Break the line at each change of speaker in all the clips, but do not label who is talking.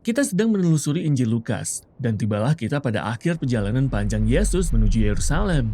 Kita sedang menelusuri Injil Lukas, dan tibalah kita pada akhir perjalanan panjang Yesus menuju Yerusalem.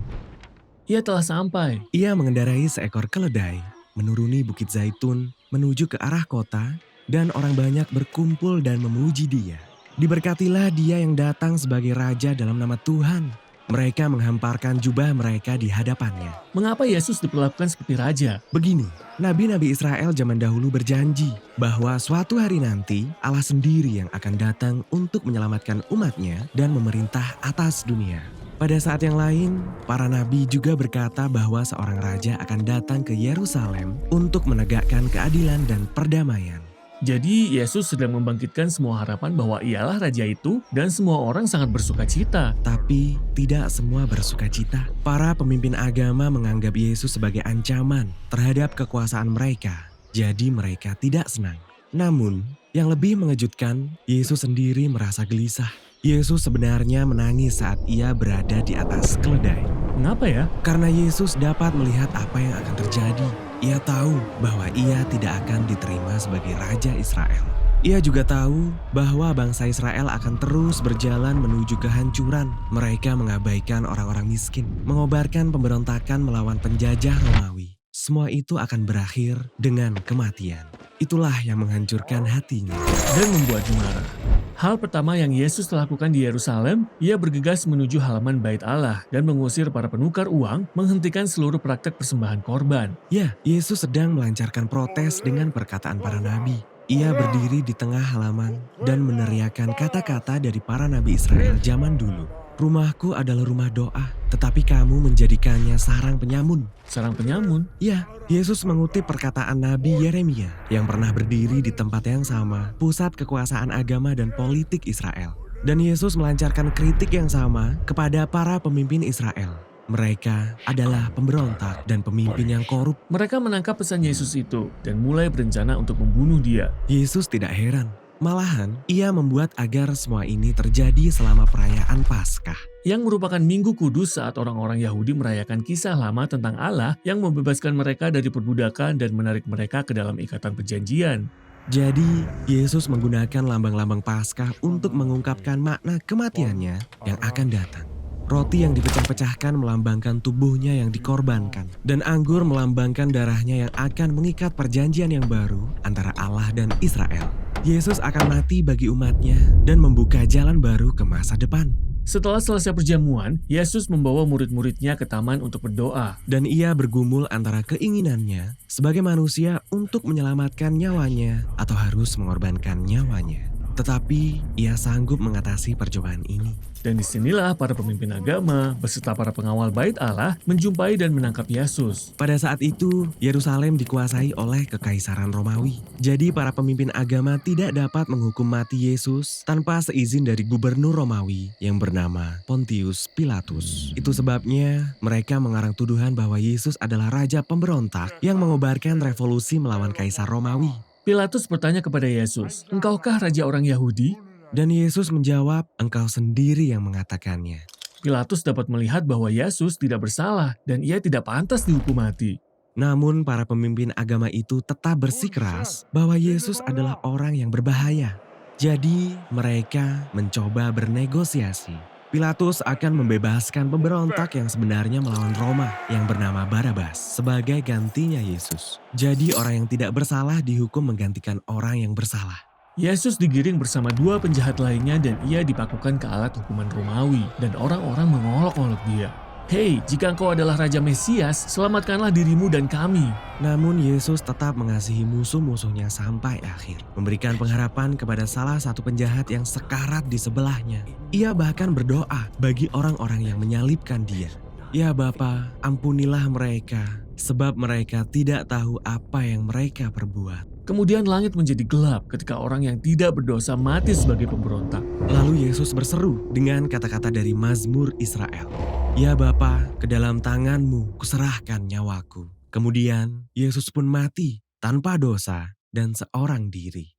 Ia telah sampai.
Ia mengendarai seekor keledai, menuruni Bukit Zaitun, menuju ke arah kota, dan orang banyak berkumpul dan memuji dia. Diberkatilah dia yang datang sebagai raja dalam nama Tuhan. Mereka menghamparkan jubah mereka di hadapannya.
Mengapa Yesus diperlakukan seperti raja?
Begini, nabi-nabi Israel zaman dahulu berjanji bahwa suatu hari nanti Allah sendiri yang akan datang untuk menyelamatkan umatnya dan memerintah atas dunia. Pada saat yang lain, para nabi juga berkata bahwa seorang raja akan datang ke Yerusalem untuk menegakkan keadilan dan perdamaian.
Jadi Yesus sedang membangkitkan semua harapan bahwa ialah raja itu dan semua orang sangat bersuka cita.
Tapi tidak semua bersuka cita. Para pemimpin agama menganggap Yesus sebagai ancaman terhadap kekuasaan mereka. Jadi mereka tidak senang. Namun, yang lebih mengejutkan, Yesus sendiri merasa gelisah. Yesus sebenarnya menangis saat ia berada di atas keledai.
Mengapa ya?
Karena Yesus dapat melihat apa yang akan terjadi. Ia tahu bahwa ia tidak akan diterima sebagai Raja Israel. Ia juga tahu bahwa bangsa Israel akan terus berjalan menuju kehancuran. Mereka mengabaikan orang-orang miskin, mengobarkan pemberontakan melawan penjajah Romawi. Semua itu akan berakhir dengan kematian. Itulah yang menghancurkan hatinya.
Dan membuatnya marah. Hal pertama yang Yesus lakukan di Yerusalem, ia bergegas menuju halaman Bait Allah dan mengusir para penukar uang, menghentikan seluruh praktek persembahan korban.
Ya, Yesus sedang melancarkan protes dengan perkataan para nabi. Ia berdiri di tengah halaman dan meneriakkan kata-kata dari para nabi Israel zaman dulu. Rumahku adalah rumah doa, tetapi kamu menjadikannya sarang penyamun.
Sarang penyamun.
Ya, Yesus mengutip perkataan Nabi Yeremia yang pernah berdiri di tempat yang sama, pusat kekuasaan agama dan politik Israel. Dan Yesus melancarkan kritik yang sama kepada para pemimpin Israel. Mereka adalah pemberontak dan pemimpin yang korup.
Mereka menangkap pesan Yesus itu dan mulai berencana untuk membunuh dia.
Yesus tidak heran. Malahan, ia membuat agar semua ini terjadi selama perayaan Paskah.
Yang merupakan minggu kudus saat orang-orang Yahudi merayakan kisah lama tentang Allah yang membebaskan mereka dari perbudakan dan menarik mereka ke dalam ikatan perjanjian.
Jadi, Yesus menggunakan lambang-lambang Paskah untuk mengungkapkan makna kematiannya yang akan datang. Roti yang dipecah-pecahkan melambangkan tubuhnya yang dikorbankan. Dan anggur melambangkan darahnya yang akan mengikat perjanjian yang baru antara Allah dan Israel. Yesus akan mati bagi umatnya dan membuka jalan baru ke masa depan.
Setelah selesai perjamuan, Yesus membawa murid-muridnya ke taman untuk berdoa.
Dan ia bergumul antara keinginannya sebagai manusia untuk menyelamatkan nyawanya atau harus mengorbankan nyawanya. Tetapi ia sanggup mengatasi percobaan ini.
Dan disinilah para pemimpin agama beserta para pengawal Bait Allah menjumpai dan menangkap Yesus.
Pada saat itu, Yerusalem dikuasai oleh Kekaisaran Romawi. Jadi para pemimpin agama tidak dapat menghukum mati Yesus tanpa seizin dari gubernur Romawi yang bernama Pontius Pilatus. Itu sebabnya mereka mengarang tuduhan bahwa Yesus adalah raja pemberontak yang mengobarkan revolusi melawan Kaisar Romawi.
Pilatus bertanya kepada Yesus, "Engkaukah raja orang Yahudi?"
Dan Yesus menjawab, "Engkau sendiri yang mengatakannya."
Pilatus dapat melihat bahwa Yesus tidak bersalah dan ia tidak pantas dihukum mati.
Namun para pemimpin agama itu tetap bersikeras bahwa Yesus adalah orang yang berbahaya. Jadi mereka mencoba bernegosiasi. Pilatus akan membebaskan pemberontak yang sebenarnya melawan Roma yang bernama Barabas sebagai gantinya Yesus. Jadi orang yang tidak bersalah dihukum menggantikan orang yang bersalah.
Yesus digiring bersama dua penjahat lainnya dan ia dipakukan ke alat hukuman Romawi dan orang-orang mengolok-olok dia. "Hei, jika engkau adalah Raja Mesias, selamatkanlah dirimu dan kami."
Namun Yesus tetap mengasihi musuh-musuhnya sampai akhir. Memberikan pengharapan kepada salah satu penjahat yang sekarat di sebelahnya. Ia bahkan berdoa bagi orang-orang yang menyalibkan dia. "Ya Bapa, ampunilah mereka, sebab mereka tidak tahu apa yang mereka perbuat."
Kemudian langit menjadi gelap ketika orang yang tidak berdosa mati sebagai pemberontak.
Lalu Yesus berseru dengan kata-kata dari Mazmur Israel. "Ya Bapa, ke dalam tangan-Mu kuserahkan nyawaku." Kemudian Yesus pun mati tanpa dosa dan seorang diri.